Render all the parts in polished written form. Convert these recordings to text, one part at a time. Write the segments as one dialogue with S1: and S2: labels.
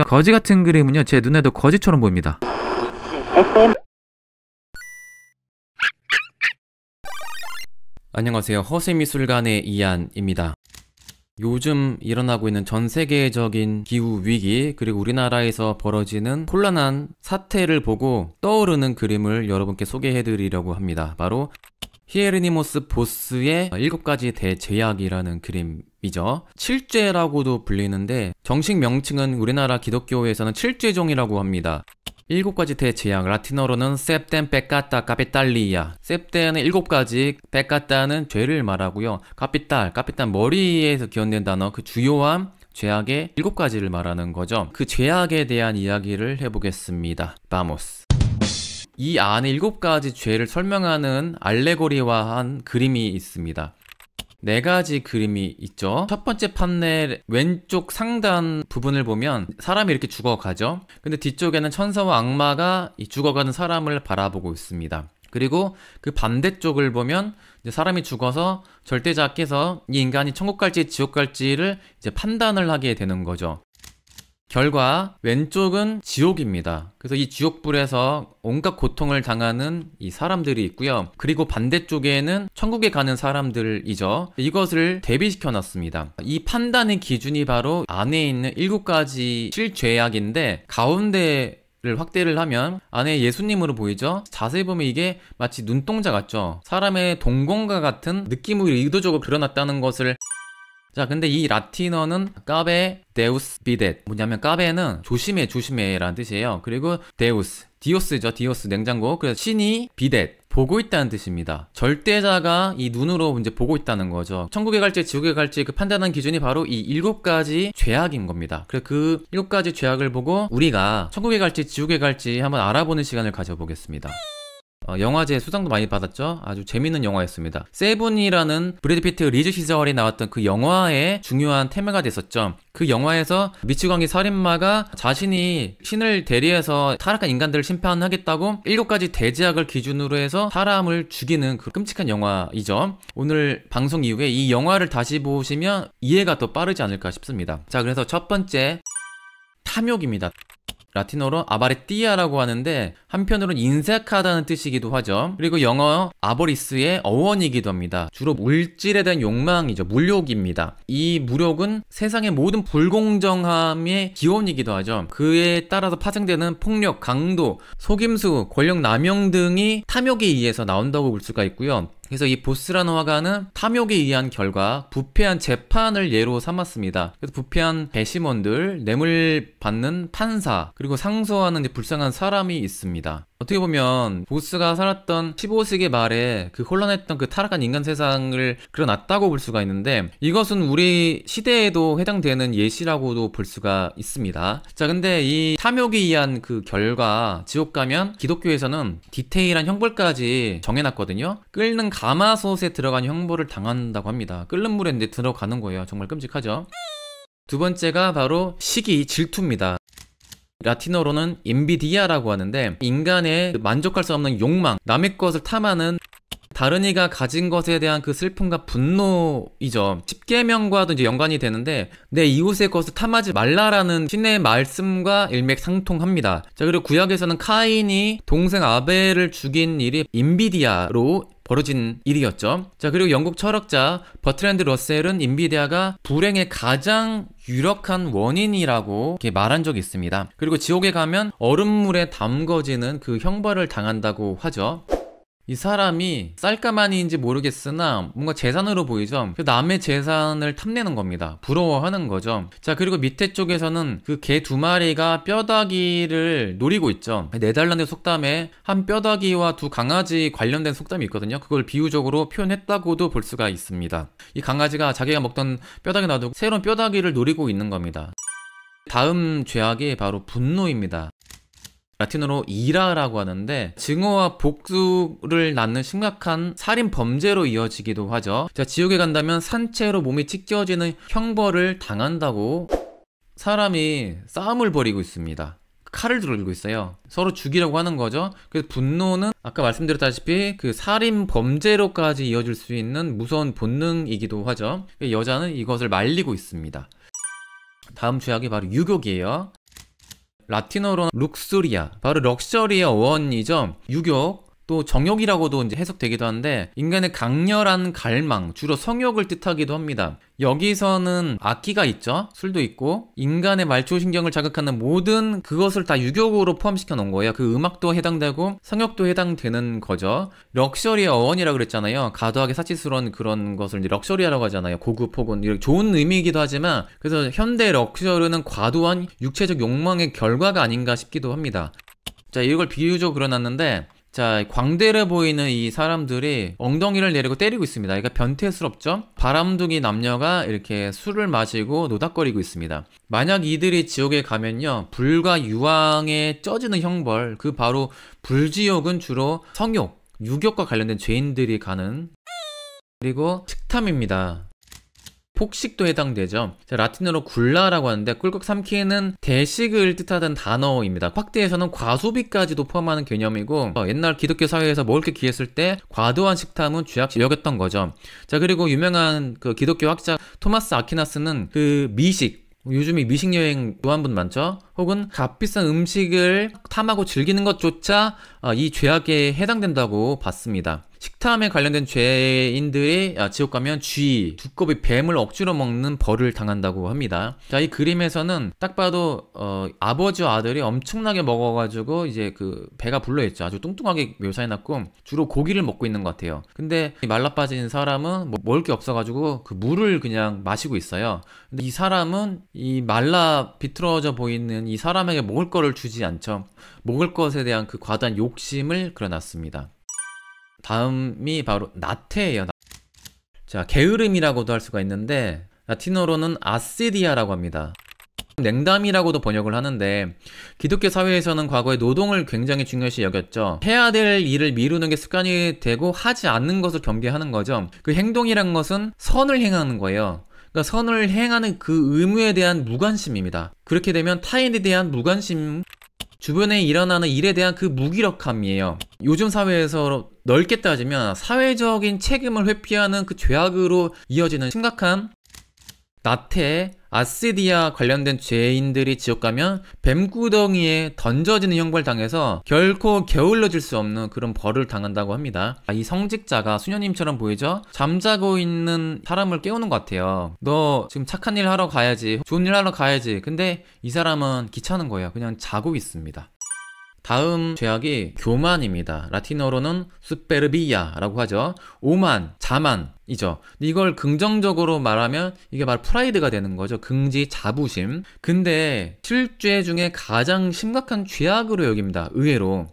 S1: 거지 같은 그림은요, 제 눈에도 거지처럼 보입니다. 안녕하세요. 허세미술관의 이한입니다. 요즘 일어나고 있는 전 세계적인 기후위기, 그리고 우리나라에서 벌어지는 혼란한 사태를 보고 떠오르는 그림을 여러분께 소개해드리려고 합니다. 바로 히에르니모스 보스의 7가지 대제약이라는 그림이죠. 7죄라고도 불리는데 정식 명칭은 우리나라 기독교에서는 7죄종이라고 합니다. 7가지 대제약, 라틴어로는 septem peccata capitalia. septem은 7가지, peccata는 죄를 말하고요. capital 머리에서 기원된 단어, 그 주요한 죄악의 7가지를 말하는 거죠. 그 죄악에 대한 이야기를 해보겠습니다. Vamos. 이 안에 7가지 죄를 설명하는 알레고리화한 그림이 있습니다. 4가지 그림이 있죠. 첫 번째 판넬 왼쪽 상단 부분을 보면 사람이 이렇게 죽어가죠. 근데 뒤쪽에는 천사와 악마가 이 죽어가는 사람을 바라보고 있습니다. 그리고 그 반대쪽을 보면 이제 사람이 죽어서 절대자께서 이 인간이 천국 갈지 지옥 갈지를 이제 판단을 하게 되는 거죠. 결과 왼쪽은 지옥입니다. 그래서 이 지옥불에서 온갖 고통을 당하는 이 사람들이 있고요. 그리고 반대쪽에는 천국에 가는 사람들이죠. 이것을 대비시켜 놨습니다. 이 판단의 기준이 바로 안에 있는 7가지 실죄악인데 가운데를 확대를 하면 안에 예수님으로 보이죠? 자세히 보면 이게 마치 눈동자 같죠? 사람의 동공과 같은 느낌으로 의도적으로 그려놨다는 것을. 자, 근데 이 라틴어는 까베 데우스 비댓, 뭐냐면 까베는 조심해 라는 뜻이에요. 그리고 데우스, 디오스죠. 디오스 냉장고. 그래서 신이 비댓, 보고 있다는 뜻입니다. 절대자가 이 눈으로 이제 보고 있다는 거죠. 천국에 갈지 지옥에 갈지 그 판단하는 기준이 바로 이 7가지 죄악인 겁니다. 그래서 그 7가지 죄악을 보고 우리가 천국에 갈지 지옥에 갈지 한번 알아보는 시간을 가져보겠습니다. 영화제 수상도 많이 받았죠. 아주 재밌는 영화였습니다. 세븐이라는 브래드 피트 리즈 시절에 나왔던 그 영화의 중요한 테마가 됐었죠. 그 영화에서 미치광이 살인마가 자신이 신을 대리해서 타락한 인간들을 심판하겠다고 7가지 대제약을 기준으로 해서 사람을 죽이는 그 끔찍한 영화이죠. 오늘 방송 이후에 이 영화를 다시 보시면 이해가 더 빠르지 않을까 싶습니다. 자, 그래서 첫 번째 탐욕입니다. 라틴어로 아바레띠아라고 하는데 한편으로는 인색하다는 뜻이기도 하죠. 그리고 영어 아버리스의 어원이기도 합니다. 주로 물질에 대한 욕망이죠. 물욕입니다. 이 물욕은 세상의 모든 불공정함의 기원이기도 하죠. 그에 따라서 파생되는 폭력, 강도, 속임수, 권력 남용 등이 탐욕에 의해서 나온다고 볼 수가 있고요. 그래서 이 보스라는 화가는 탐욕에 의한 결과 부패한 재판을 예로 삼았습니다. 그래서 부패한 배심원들, 뇌물 받는 판사, 그리고 상소하는 이제 불쌍한 사람이 있습니다. 어떻게 보면 보스가 살았던 15세기 말에 그 혼란했던 그 타락한 인간 세상을 그려놨다고 볼 수가 있는데 이것은 우리 시대에도 해당되는 예시라고도 볼 수가 있습니다. 자, 근데 이 탐욕에 의한 그 결과 지옥 가면 기독교에서는 디테일한 형벌까지 정해놨거든요. 끓는 가마솥에 들어간 형벌을 당한다고 합니다. 끓는 물에 이제 들어가는 거예요. 정말 끔찍하죠. 두 번째가 바로 시기, 질투입니다. 라틴어로는 인비디아라고 하는데 인간의 만족할 수 없는 욕망, 남의 것을 탐하는 다른 이가 가진 것에 대한 그 슬픔과 분노이죠. 십계명과도 이제 연관이 되는데 내 이웃의 것을 탐하지 말라라는 신의 말씀과 일맥상통합니다. 자, 그리고 구약에서는 카인이 동생 아벨을 죽인 일이 인비디아로 벌어진 일이었죠. 자, 그리고 영국 철학자 버트랜드 러셀은 인비디아가 불행의 가장 유력한 원인이라고 이렇게 말한 적이 있습니다. 그리고 지옥에 가면 얼음물에 담궈지는 그 형벌을 당한다고 하죠. 이 사람이 쌀가마니인지 모르겠으나 뭔가 재산으로 보이죠. 남의 재산을 탐내는 겁니다. 부러워하는 거죠. 자, 그리고 밑에 쪽에서는 그 개 2마리가 뼈다귀를 노리고 있죠. 네덜란드 속담에 한 뼈다귀와 2 강아지 관련된 속담이 있거든요. 그걸 비유적으로 표현했다고도 볼 수가 있습니다. 이 강아지가 자기가 먹던 뼈다귀 놔두고 새로운 뼈다귀를 노리고 있는 겁니다. 다음 죄악이 바로 분노입니다. 라틴어로 이라라고 하는데 증오와 복수를 낳는 심각한 살인 범죄로 이어지기도 하죠. 자, 지옥에 간다면 산채로 몸이 찢겨지는 형벌을 당한다고 사람이 싸움을 벌이고 있습니다. 칼을 들고 있어요. 서로 죽이려고 하는 거죠. 그래서 분노는 아까 말씀드렸다시피 그 살인 범죄로까지 이어질 수 있는 무서운 본능이기도 하죠. 여자는 이것을 말리고 있습니다. 다음 죄악이 바로 유욕이에요. 라틴어로는 룩수리아, 바로 럭셔리의 어원이죠. 유격, 또 정욕이라고도 이제 해석되기도 하는데 인간의 강렬한 갈망, 주로 성욕을 뜻하기도 합니다. 여기서는 악기가 있죠. 술도 있고 인간의 말초신경을 자극하는 모든 그것을 다 유격으로 포함시켜 놓은 거예요. 그 음악도 해당되고 성욕도 해당되는 거죠. 럭셔리의 어원이라 그랬잖아요. 과도하게 사치스러운 그런 것을 이제 럭셔리아라고 하잖아요. 고급 혹은 이렇게 좋은 의미이기도 하지만, 그래서 현대 럭셔리는 과도한 육체적 욕망의 결과가 아닌가 싶기도 합니다. 자, 이걸 비유적으로 그려놨는데, 자, 광대를 보이는 이 사람들이 엉덩이를 내리고 때리고 있습니다. 그러니까 변태스럽죠? 바람둥이 남녀가 이렇게 술을 마시고 노닥거리고 있습니다. 만약 이들이 지옥에 가면요, 불과 유황에 쪄지는 형벌, 그 바로 불지옥은 주로 성욕, 유격과 관련된 죄인들이 가는, 그리고 식탐입니다. 폭식도 해당되죠. 라틴어로 굴라라고 하는데 꿀꺽 삼키는 대식을 뜻하던 단어입니다. 확대해서는 과소비까지도 포함하는 개념이고, 옛날 기독교 사회에서 먹을 게 귀했을 때 과도한 식탐은 죄악시 여겼던 거죠. 자, 그리고 유명한 그 기독교 학자 토마스 아퀴나스는 그 미식, 요즘에 미식 여행 좋아하는 분 많죠? 혹은 값비싼 음식을 탐하고 즐기는 것조차 이 죄악에 해당된다고 봤습니다. 식탐에 관련된 죄인들이 지옥 가면 쥐, 두꺼비, 뱀을 억지로 먹는 벌을 당한다고 합니다. 자, 이 그림에서는 딱 봐도 아버지와 아들이 엄청나게 먹어가지고 이제 그 배가 불러있죠. 아주 뚱뚱하게 묘사해놨고 주로 고기를 먹고 있는 것 같아요. 근데 말라 빠진 사람은 뭐 먹을 게 없어가지고 그 물을 그냥 마시고 있어요. 근데 이 사람은 이 말라 비틀어져 보이는 이 사람에게 먹을 거를 주지 않죠. 먹을 것에 대한 그 과도한 욕심을 그려놨습니다. 다음이 바로 나태예요. 자, 게으름이라고도 할 수가 있는데 라틴어로는 아시디아라고 합니다. 냉담이라고도 번역을 하는데, 기독교 사회에서는 과거에 노동을 굉장히 중요시 여겼죠. 해야 될 일을 미루는 게 습관이 되고 하지 않는 것을 경계하는 거죠. 그 행동이란 것은 선을 행하는 거예요. 그러니까 선을 행하는 그 의무에 대한 무관심입니다. 그렇게 되면 타인에 대한 무관심, 주변에 일어나는 일에 대한 그 무기력함이에요. 요즘 사회에서 넓게 따지면 사회적인 책임을 회피하는 그 죄악으로 이어지는 심각한 나태, 아시디아 관련된 죄인들이 지옥 가면 뱀구덩이에 던져지는 형벌 당해서 결코 게을러질 수 없는 그런 벌을 당한다고 합니다. 이 성직자가 수녀님처럼 보이죠? 잠자고 있는 사람을 깨우는 것 같아요. 너 지금 착한 일 하러 가야지, 좋은 일 하러 가야지. 근데 이 사람은 귀찮은 거예요. 그냥 자고 있습니다. 다음 죄악이 교만입니다. 라틴어로는 수페르비아라고 하죠. 오만, 자만이죠. 이걸 긍정적으로 말하면 이게 바로 프라이드가 되는 거죠. 긍지, 자부심. 근데 실죄 중에 가장 심각한 죄악으로 여깁니다. 의외로.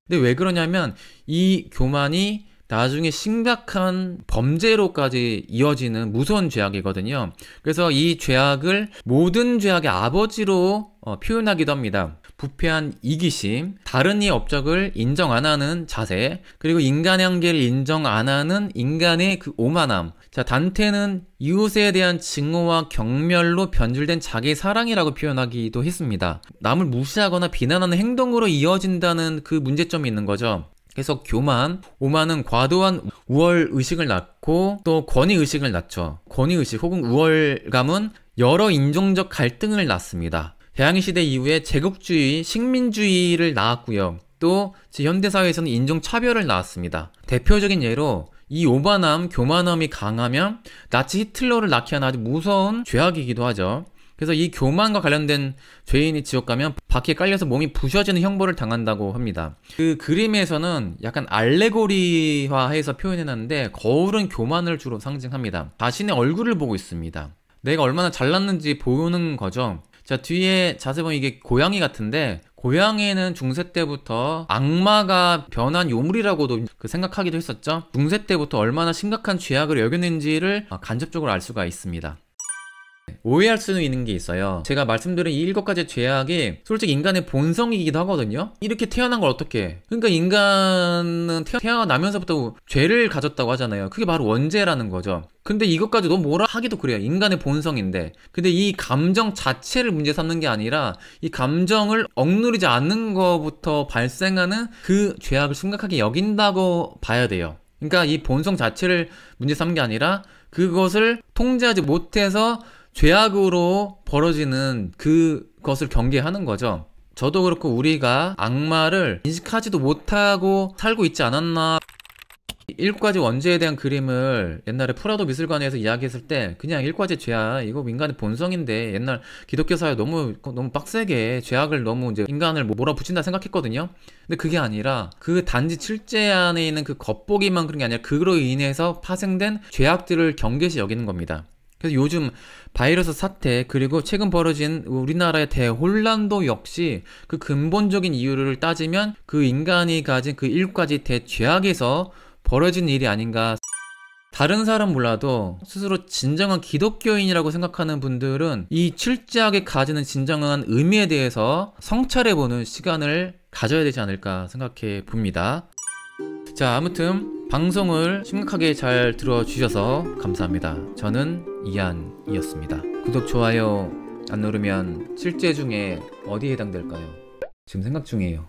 S1: 근데 왜 그러냐면 이 교만이 나중에 심각한 범죄로까지 이어지는 무서운 죄악이거든요. 그래서 이 죄악을 모든 죄악의 아버지로 표현하기도 합니다. 부패한 이기심, 다른 이의 업적을 인정 안 하는 자세, 그리고 인간의 한계를 인정 안 하는 인간의 그 오만함. 자, 단테는 이웃에 대한 증오와 경멸로 변질된 자기 사랑이라고 표현하기도 했습니다. 남을 무시하거나 비난하는 행동으로 이어진다는 그 문제점이 있는 거죠. 그래서 교만, 오만은 과도한 우월의식을 낳고 또 권위의식을 낳죠. 권위의식 혹은 우월감은 여러 인종적 갈등을 낳습니다. 대항해시대 이후에 제국주의, 식민주의를 낳았고요. 또 현대사회에서는 인종차별을 낳았습니다. 대표적인 예로 이 오만함, 교만함이 강하면 나치 히틀러를 낳게 하는 아주 무서운 죄악이기도 하죠. 그래서 이 교만과 관련된 죄인이 지옥 가면 바퀴에 깔려서 몸이 부셔지는 형벌을 당한다고 합니다. 그 그림에서는 약간 알레고리화해서 표현해놨는데 거울은 교만을 주로 상징합니다. 자신의 얼굴을 보고 있습니다. 내가 얼마나 잘났는지 보는 거죠. 자, 뒤에 자세히 보면 이게 고양이 같은데, 고양이는 중세 때부터 악마가 변한 요물이라고도 생각하기도 했었죠. 중세 때부터 얼마나 심각한 죄악을 여겼는지를 간접적으로 알 수가 있습니다. 오해할 수는 있는 게 있어요. 제가 말씀드린 이 7가지 죄악이 솔직히 인간의 본성이기도 하거든요. 이렇게 태어난 걸 어떻게 해? 그러니까 인간은 태어나면서부터 죄를 가졌다고 하잖아요. 그게 바로 원죄라는 거죠. 근데 이것까지 너무 뭐라 하기도 그래요. 인간의 본성인데. 근데 이 감정 자체를 문제 삼는 게 아니라 이 감정을 억누르지 않는 것부터 발생하는 그 죄악을 심각하게 여긴다고 봐야 돼요. 그러니까 이 본성 자체를 문제 삼는 게 아니라 그것을 통제하지 못해서 죄악으로 벌어지는 그 것을 경계하는 거죠. 저도 그렇고 우리가 악마를 인식하지도 못하고 살고 있지 않았나. 일과지 원죄에 대한 그림을 옛날에 프라도 미술관에서 이야기했을 때 그냥 일과지 죄야, 이거 인간의 본성인데, 옛날 기독교 사회 너무 빡세게 죄악을 너무 이제 인간을 몰아붙인다 생각했거든요. 근데 그게 아니라 그 단지 칠제 안에 있는 그 겉보기만 그런 게 아니라 그로 인해서 파생된 죄악들을 경계시 여기는 겁니다. 그래서 요즘 바이러스 사태, 그리고 최근 벌어진 우리나라의 대혼란도 역시 그 근본적인 이유를 따지면 그 인간이 가진 그 일과지 대죄악에서 벌어진 일이 아닌가. 다른 사람 몰라도 스스로 진정한 기독교인이라고 생각하는 분들은 이 칠제악이 가지는 진정한 의미에 대해서 성찰해보는 시간을 가져야 되지 않을까 생각해 봅니다. 자, 아무튼 방송을 심각하게 잘 들어주셔서 감사합니다. 저는 이한이었습니다. 구독, 좋아요 안 누르면 칠제 중에 어디에 해당될까요? 지금 생각 중이에요.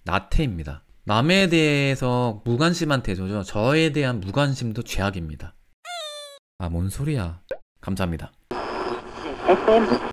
S1: 나태입니다. 남에 대해서 무관심한 태도죠. 저에 대한 무관심도 죄악입니다. 뭔 소리야. 감사합니다.